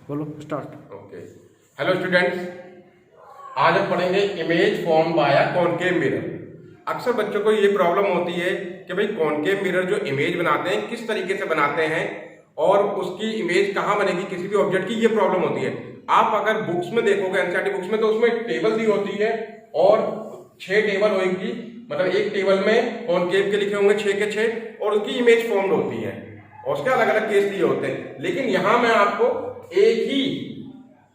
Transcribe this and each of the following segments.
बोलो start. Okay. Hello students, आज हम पढ़ेंगे image form by concave mirror. अक्सर बच्चों को ये प्रॉब्लम होती है कि भाई कॉनकेव मिरर जो इमेज बनाते हैं किस तरीके से बनाते हैं और उसकी इमेज कहाँ बनेगी किसी भी ऑब्जेक्ट की, ये प्रॉब्लम होती है। आप अगर बुक्स में देखोगे एनसीईआरटी बुक्स में तो उसमें एक टेबल दी होती है और 6 टेबल होगी, मतलब एक टेबल में कॉनकेव के लिखे होंगे 6 के 6 और उसकी इमेज फॉर्म्ड होती है और उसके अलग अलग केस दिए होते हैं। लेकिन यहां मैं आपको एक ही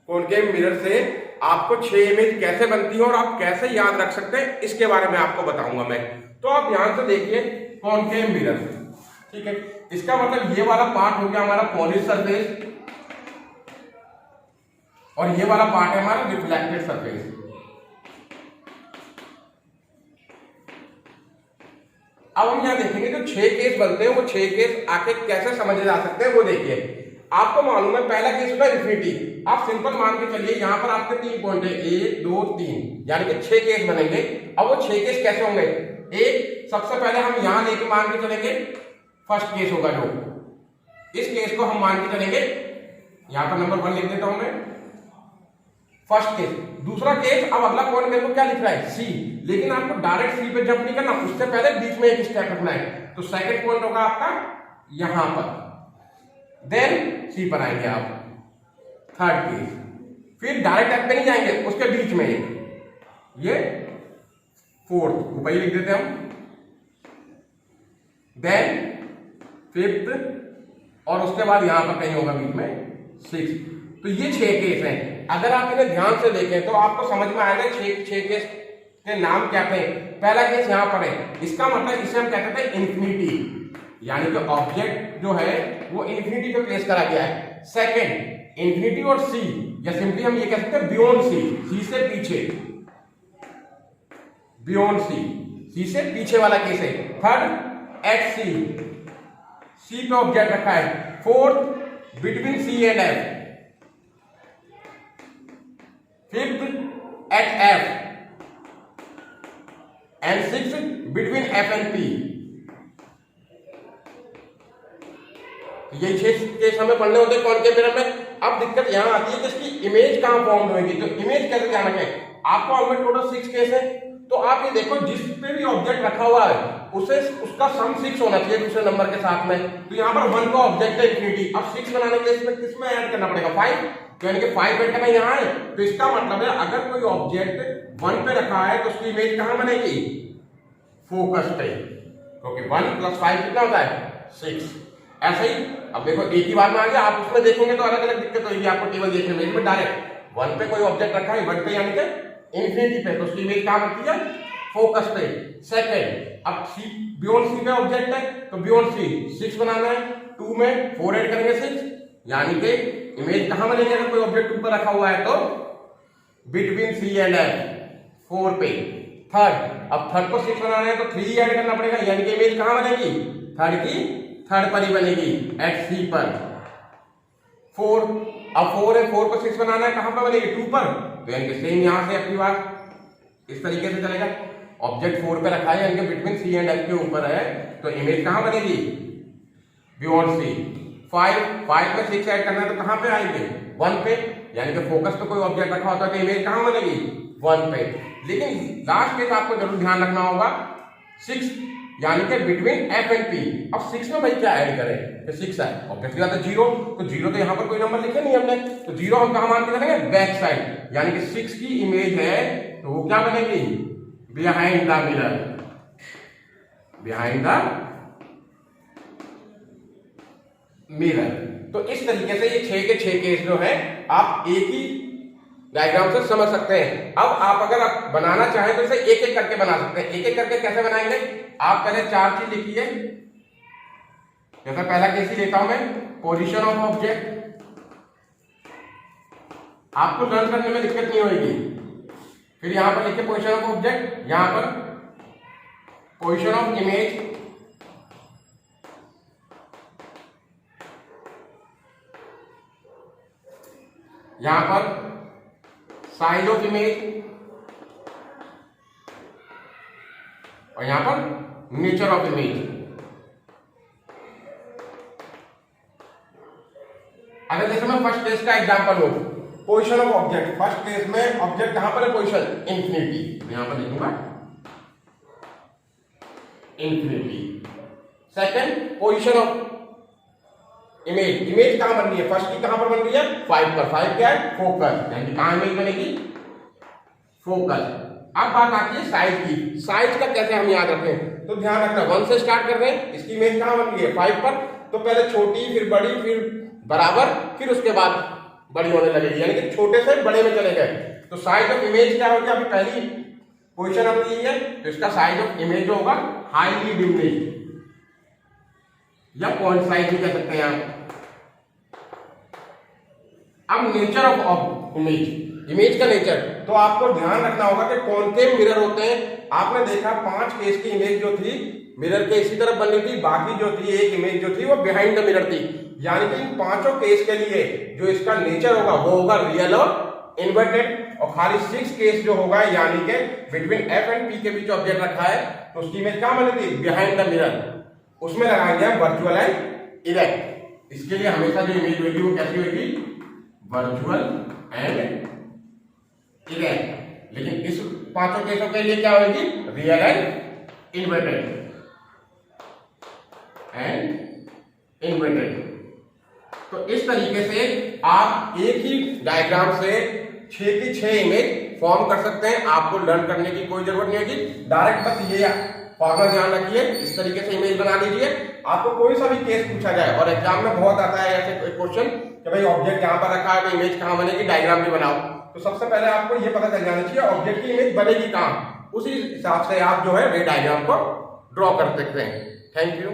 कॉनकेव मिरर से आपको 6 इमेज कैसे बनती है और आप कैसे याद रख सकते हैं इसके बारे में आपको बताऊंगा मैं। तो आप ध्यान से देखिए कॉनकेव मिरर, ठीक है। इसका मतलब ये वाला पार्ट हो गया हमारा पॉलिश सरफेस और ये वाला पार्ट है हमारा रिफ्लेक्टेड सरफेस। अब हम यहां देखेंगे जो 6 केस बनते हैं वो 6 केस आके कैसे समझे जा सकते हैं वो देखिए। आपको मालूम है पहला केस होता है इन्फिनिटी। आप सिंपल मान के चलिए यहां पर आपके 3 पॉइंट है 1 2 3, यानी कि 6 केस बनेंगे। अब वो 6 केस कैसे होंगे? एक सबसे पहले हम यहां लेके मान के चलेंगे फर्स्ट केस होगा जो, इस केस को हम मान के चलेंगे, यहां पर नंबर 1 लिख देता हूं मैं, फर्स्ट केस। दूसरा केस, अब अगला पॉइंट मेरे को क्या लिख रहा है? सी, लेकिन आपको डायरेक्ट सी पे जंप नहीं करना, उससे पहले बीच में एक स्टेप रखना है। तो सेकंड पॉइंट होगा आपका यहां पर, देन सी पर आएंगे आप, थर्ड केस। फिर डायरेक्ट एफ पे नहीं जाएंगे, उसके बीच में ये फोर्थ, ऊपर ही लिख देते हम, देन फिफ्थ और उसके बाद यहां पर कहीं होगा बीच में 6। तो ये 6 केस हैं। अगर आप इन्हें ध्यान से देखें तो आपको समझ में आएगा 6 केस के नाम क्या थे। पहला केस यहां पर है, इसका मतलब इसे हम कहते थे इंफिनिटी, यानी कि ऑब्जेक्ट जो है वो इंफिनिटी पे प्लेस करा गया है। सेकंड इंफिनिटी और सी, या सिंपली हम ये कह सकते हैं बियॉन्ड सी, सी से पीछे, बियॉन्ड सी, सी से पीछे वाला केस है। थर्ड एट सी, सी पे ऑब्जेक्ट रखा है। Fourth between C and F, fifth at F and sixth between F and P. ये 6 केस हमें पढ़ने होते हैं कॉनकेव मिरर में। अब दिक्कत यहां आती है कि इसकी इमेज कहां फॉर्म होगी, तो इमेज कैसे ध्यान रखें। आपको ऑलरेडी टोटल 6 केस है, तो आप ये देखो जिस पे भी ऑब्जेक्ट रखा हुआ है उसे उसका सम 6 होना चाहिए दूसरे नंबर के साथ में। तो यहां पर 1 का ऑब्जेक्ट है इंफिनिटी, अब 6 बनाने के लिए इसमें किसमें ऐड करना पड़ेगा? 5, यानी कि 5 ऐड करना यहां है। तो इसका मतलब है अगर कोई ऑब्जेक्ट 1 पे रखा है तो उसकी इमेज कहां बनेगी? फोकस पे, क्योंकि 1 + 5 कितना होता है? 6। ऐसे ही अब देखो एक ही बार में आ गया, आप उसमें देखेंगे तो अलग अलग दिक्कत होगी आपको टेबल देखने में। इसमें डायरेक्ट 1 पे कोई ऑब्जेक्ट रखा है, 1 पे यानी कि इंफिनिटी पे, तो उसकी इमेज कहां बनती है? फोकस पे। सेकंड, अब सी बियॉन्ड सी पे ऑब्जेक्ट है तो बियॉन्ड सी 6 बनाना है, 2 में 4 ऐड करेंगे 6, यानी कि इमेज कहां बनेगी अगर कोई ऑब्जेक्ट ऊपर रखा हुआ है तो? बिटवीन सी एंड एफ, 4 पे। थर्ड, अब थर्ड को 6 बनाना है तो 3 ऐड करना पड़ेगा, यानी कि इमेज कहां बनेगी? थर्ड की थर्ड पर ही बनेगी, एट सी पर। 4, अब 4 है, 4 को 6 बनाना है, कहां पर बनेगी? 2 पर। तो यानी कि सेम यहां से अपनी बात इस तरीके से चलेगा। ऑब्जेक्ट 4 पे रखा है यानी कि बिटवीन सी एंड एफ के ऊपर है, तो इमेज कहां बनेगी? बियॉन्ड सी। 5 में 6 ऐड करना है तो कहां पे आएंगे? 1 पे, यानी कि फोकस पे कोई ऑब्जेक्ट रखा होता है तो इमेज कहां बनेगी? 1 पे। लेकिन लास्ट केस आपको जरूर ध्यान रखना होगा, 6 यानी कि बिटवीन एफ एंड पी। अब 6 में भाई क्या ऐड करें? तो 6 है, ऑब्जेक्ट का तो 0, तो 0 तो यहां पर कोई नंबर लिखे नहीं हमने, तो 0 हम कहां मान के चलेंगे? बैक साइड, यानी कि 6 की इमेज है तो वो क्या बनेगी? Behind the mirror, behind the mirror. तो इस तरीके से ये 6 के 6 केस जो है आप एक ही डायग्राम से समझ सकते हैं। अब आप अगर बनाना चाहें तो इसे एक एक करके बना सकते हैं। एक एक करके कैसे बनाएंगे? आप पहले 4 चीज लिखिए। जैसा पहला केस ही लेता हूं मैं, पोजीशन ऑफ ऑब्जेक्ट। आपको लर्न करने में दिक्कत नहीं होगी। फिर यहां पर लिखिए पोजीशन ऑफ ऑब्जेक्ट, यहां पर पोजीशन ऑफ इमेज, यहां पर साइज ऑफ इमेज और यहां पर नेचर ऑफ इमेज। अगर जैसे मैं फर्स्ट केस का एग्जांपल लूं, position of object, first case में ऑब्जेक्ट कहां पर है, पोजीशन इंफिनिटी, यहां पर लिखूंगा infinity. Second position of image, image कहां बन रही है, फर्स्ट की कहां पर बन रही है, 5 पर, 5 क्या है, फोकस, यानी कहां इमेज बनेगी, फोकस। अब बात आती है साइज की, साइज का कैसे हम याद रखें, तो ध्यान रखना 1 से स्टार्ट कर रहे हैं, इसकी इमेज कहां बन रही है, 5 पर, तो पहले छोटी फिर बड़ी फिर बराबर फिर उसके बाद बड़ी होने लगेगी, यानी कि छोटे से बड़े में चले गए। तो साइज ऑफ इमेज क्या होगी, अभी पहली पोजीशन अपनी है, तो इसका साइज ऑफ इमेज होगा हाईली डिमिनिश्ड या पॉइंट साइज भी कह सकते हैं आप। अब नेचर ऑफ इमेज, इमेज का नेचर, तो आपको ध्यान रखना होगा कि कौन से मिरर होते हैं। आपने देखा 5 केस की इमेज जो थी मिरर के इसी तरफ बनी थी, बाकी जो थी एक इमेज जो थी वो बिहाइंड द मिरर थी, यानी कि इन 5 केस के लिए जो इसका नेचर होगा वो होगा रियल और इन्वर्टेड। और खाली 6 केस जो होगा यानी कि बिटवीन एफ एंड पी के बीच ऑब्जेक्ट रखा है, तो उसकी इमेज कहां बनी थी, बिहाइंड द मिरर, उसमें लगाएंगे हम वर्चुअल एंड इरेक्ट। इसके लिए हमेशा जो इमेज होगी वो कैसी होगी, वर्चुअल एंड इरेक्ट। लेकिन इस 5 केसों के लिए क्या होगी, real and inverted and inverted. तो इस तरीके से आप एक ही डायग्राम से 6 की 6 इमेज फॉर्म कर सकते हैं। आपको लर्न करने की कोई जरूरत नहीं होगी, डायरेक्ट बस ये फॉर्मूला ध्यान रखिए, इस तरीके से इमेज बना लीजिए। आपको कोई सा भी केस पूछा जाए, और एग्जाम में बहुत आता है ऐसे क्वेश्चन कि भाई ऑब्जेक्ट यहाँ पर रखा है तो इमेज कहाँ बनेगी, डायग्राम भी बनाओ, तो सबसे पहले आपको ये पता चल जाना चाहिए ऑब्जेक्ट की इमेज बनेगी कहाँ, उसी हिसाब से आप जो है वे डायग्राम को ड्रॉ कर सकते हैं। Thank you.